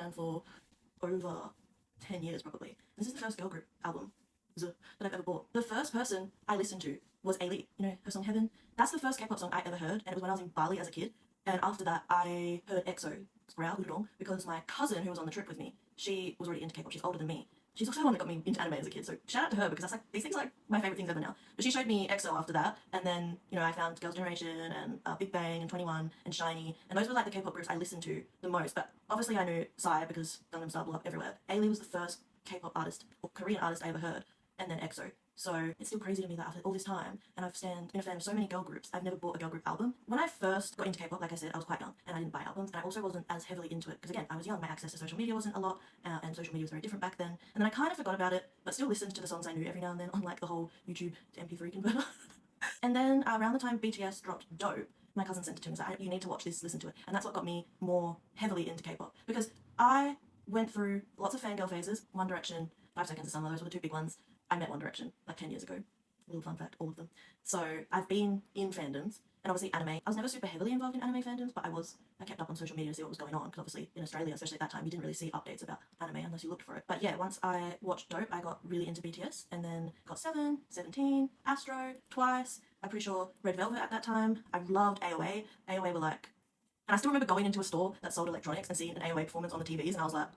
fan for over 10 years probably. This is the first girl group album that I've ever bought. The first person I listened to was Ailey, you know, her song Heaven. That's the first K-pop song I ever heard, and it was when I was in Bali as a kid. And after that, I heard EXO, because my cousin who was on the trip with me, she was already into K-pop. She's older than me. She's also the one that got me into anime as a kid, so shout out to her because that's like, these things are like my favorite things ever now. But she showed me EXO after that, and then, you know, I found Girls' Generation and Big Bang and 21 and SHINee, and those were like the K-pop groups I listened to the most. But obviously I knew Psy because Gangnam Style blew up everywhere. Ailey was the first K-pop artist or Korean artist I ever heard, and then EXO. So it's still crazy to me that after all this time, and I've been a fan of so many girl groups, I've never bought a girl group album. When I first got into K-pop, like I said, I was quite young, and I didn't buy albums, and I also wasn't as heavily into it, because again, I was young, my access to social media wasn't a lot, and social media was very different back then, and then I kind of forgot about it, but still listened to the songs I knew every now and then on like the whole YouTube to MP3 converter. And then around the time BTS dropped Dope, my cousin sent it to me and was like, you need to watch this, listen to it, and that's what got me more heavily into K-pop, because I went through lots of fangirl phases. One Direction, 5 Seconds of Summer, those were the two big ones. I met One Direction like 10 years ago. Little fun fact, all of them. So I've been in fandoms, and obviously anime. I was never super heavily involved in anime fandoms, but I kept up on social media to see what was going on, because obviously in Australia, especially at that time, you didn't really see updates about anime unless you looked for it. But yeah, once I watched Dope, I got really into BTS, and then got 7, 17, Astro, Twice. I'm pretty sure Red Velvet at that time. I loved AOA. AOA were like, and I still remember going into a store that sold electronics and seeing an AOA performance on the TVs, and I was like,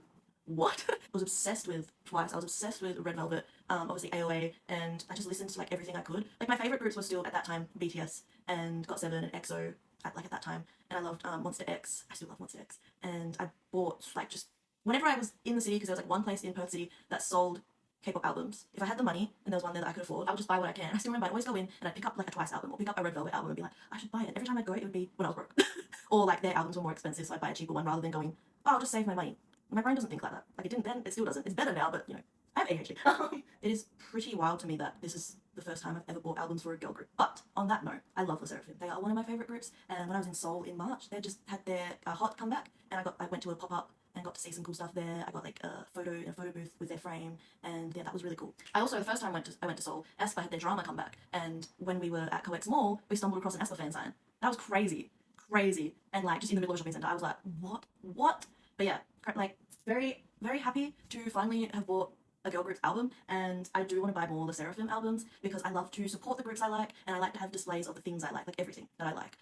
what? I was obsessed with Twice. I was obsessed with Red Velvet, obviously AOA, and I just listened to like everything I could. Like my favorite groups were still at that time BTS and got 7 and EXO at that time, and I loved Monster X. I still love Monster X, and I bought like just whenever I was in the city, because there was like one place in Perth City that sold K-pop albums. If I had the money and there was one there that I could afford, I would just buy what I can. I still remember I'd always go in and I'd pick up like a Twice album or pick up a Red Velvet album and be like, I should buy it. Every time I'd go, it would be when I was broke, or like their albums were more expensive, so I'd buy a cheaper one rather than going, oh, I'll just save my money. My brain doesn't think like that. Like it didn't then, it still doesn't. It's better now, but you know, I have ADHD. It is pretty wild to me that this is the first time I've ever bought albums for a girl group. But on that note, I love LE SSERAFIM. They are one of my favorite groups, and when I was in Seoul in March, they just had their Hot comeback, and I went to a pop-up and got to see some cool stuff there. I got like a photo booth with their frame, and yeah, that was really cool. I also, the first time I went to Seoul, aespa had their drama comeback, and when we were at COEX Mall, we stumbled across an aespa fan sign. That was crazy, and like just in the middle of a shopping center, I was like, what? But yeah, like very happy to finally have bought a girl group's album, and I do want to buy more LE SSERAFIM albums because I love to support the groups I like, and I like to have displays of the things I like everything that I like.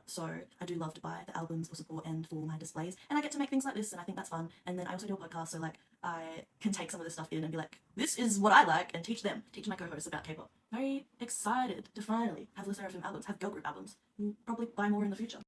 So I do love to buy the albums for support and for my displays, and I get to make things like this, and I think that's fun. And then I also do a podcast, so like I can take some of this stuff in and be like, this is what I like, and teach my co-hosts about K-pop. Very excited to finally have LE SSERAFIM albums, have girl group albums, and probably buy more in the future.